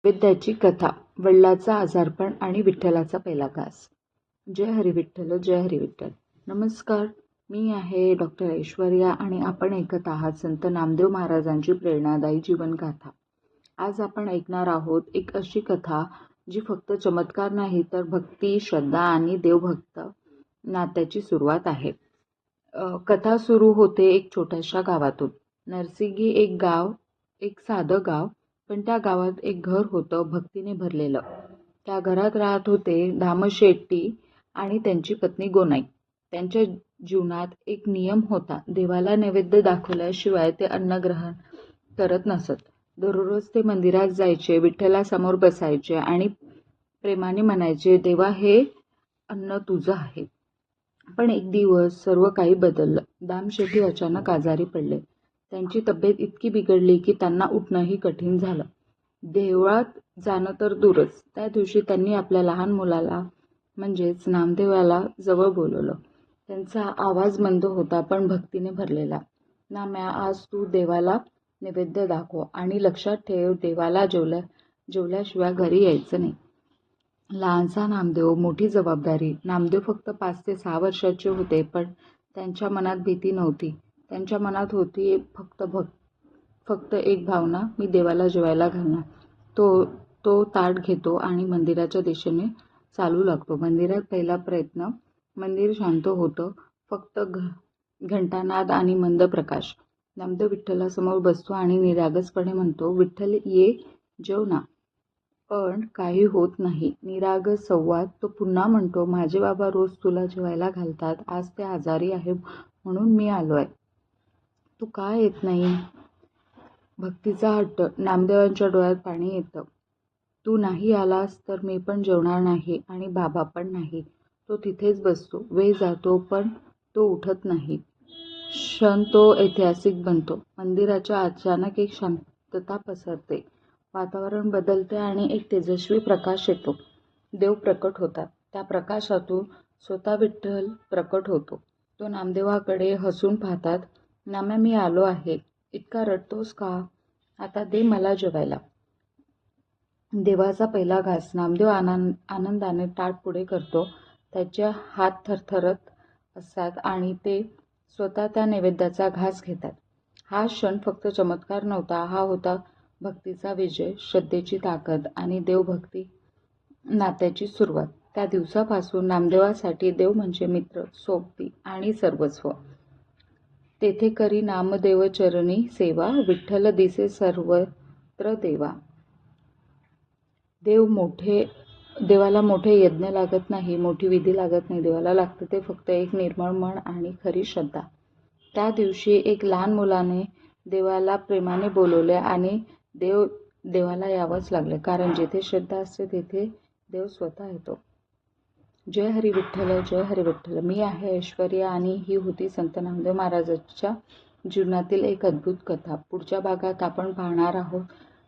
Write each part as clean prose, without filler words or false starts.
विद्याची कथा, वडिलाचा आजारपण आणि विठ्ठलाचा पहिला घास. जय हरी विठ्ठल, जय हरी विठ्ठल. नमस्कार, मी आहे डॉक्टर ऐश्वर्या आणि आपण ऐकत आहात संत नामदेव महाराजांची प्रेरणादायी जीवनगाथा. आज आपण ऐकणार आहोत एक अशी कथा जी फक्त चमत्कार नाही तर भक्ती, श्रद्धा आणि देवभक्त नात्याची सुरुवात आहे. कथा सुरू होते एक छोट्याशा गावातून. नरसिंगी एक साधं गाव, पण त्या गावात एक घर होतं भक्तीने भरलेलं. त्या घरात राहत होते धामशेट्टी आणि त्यांची पत्नी गोनाई. त्यांच्या जीवनात एक नियम होता, देवाला नैवेद्य दाखवल्याशिवाय ते अन्न ग्रहण करत नसत. दररोज ते मंदिरात जायचे, विठ्ठलासमोर बसायचे आणि प्रेमाने म्हणायचे, देवा हे अन्न तुझं आहे. पण एक दिवस सर्व काही बदललं. दामशेट्टी अचानक आजारी पडले. त्यांची तब्येत इतकी बिघडली की त्यांना उठणंही कठीण झालं. देवळात जाणं तर दूरच. त्या दिवशी त्यांनी आपल्या लहान मुलाला म्हणजेच नामदेवाला जवळ बोलवलं. त्यांचा आवाज मंद होता पण भक्तीने भरलेला. नाम्या, आज तू देवाला नैवेद्य दाखव आणि लक्षात ठेव, देवाला जेवल्याशिवाय घरी यायचं नाही. लहानसा नामदेव, मोठी जबाबदारी. नामदेव फक्त 5 ते 6 वर्षाचे होते, पण त्यांच्या मनात भीती नव्हती. त्यांच्या मनात होती फक्त एक भावना, मी देवाला जेवायला घालणार. तो ताट घेतो आणि मंदिराच्या दिशेने चालू लागतो. मंदिरात पहिला प्रयत्न. मंदिर शांत होतं, फक्त घंटानाद आणि मंद प्रकाश. नामदेव विठ्ठलासमोर बसतो आणि निरागसपणे म्हणतो, विठ्ठल ये, जेव ना. पण काही होत नाही. निरागस संवाद. तो पुन्हा म्हणतो, माझे बाबा रोज तुला जेवायला घालतात, आज ते आजारी आहे म्हणून मी आलोय. तू का येत नाही? भक्तीचा हट्ट. नामदेवांच्या डोळ्यात पाणी येतं. तू नाही आलास तर मी पण जेवणार नाही आणि बाबा पण नाही. तो तिथेच बसतो. वेळ जातो पण तो उठत नाही. क्षण तो ऐतिहासिक बनतो. मंदिराच्या अचानक एक शांतता पसरते. वातावरण बदलते आणि एक तेजस्वी प्रकाश येतो. देव प्रकट होतात. त्या प्रकाशातून स्वतः विठ्ठल प्रकट होतो. तो नामदेवाकडे हसून पाहतात. नाम्या, मी आलो आहे. इतका रडतोस का? आता दे मला जेवायला. देवाचा पहिला घास. नामदेव आनंदाने ताट पुढे करतो. त्याचे हात थरथरत असतात आणि ते स्वतः त्या नैवेद्याचा घास घेतात. हा क्षण फक्त चमत्कार नव्हता, हा होता भक्तीचा विजय, श्रद्धेची ताकद आणि देवभक्ती नात्याची सुरुवात. त्या दिवसापासून नामदेवासाठी देव म्हणजे मित्र, सोबती आणि सर्वस्व. तेथे करी नामदेव चरणी सेवा, विठ्ठल दिसे सर्वत्र देवा. देवाला मोठे यज्ञ लागत नाही, मोठी विधी लागत नाही. देवाला लागतं ते फक्त एक निर्मळ मन आणि खरी श्रद्धा. त्या दिवशी एक लहान मुलाने देवाला प्रेमाने बोलवले आणि देवाला यावंच लागलं, कारण जिथे श्रद्धा असते तिथे देव स्वतः येतो. जय हरी विठ्ठल, जय हरी विठ्ठल. मी आहे ऐश्वर्या आणि ही होती संत नामदेव महाराजांच्या जीवनातील एक अद्भुत कथा. पुढच्या भागात आपण पाहणार आहोत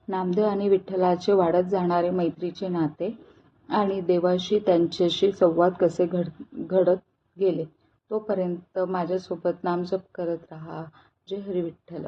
नामदेव आणि विठ्ठलाचे वाढत जाणारे मैत्रीचे नाते आणि देवाशी त्यांच्याशी संवाद कसे घडत गेले. तोपर्यंत माझ्यासोबत नामजप करत राहा. जय हरी विठ्ठल.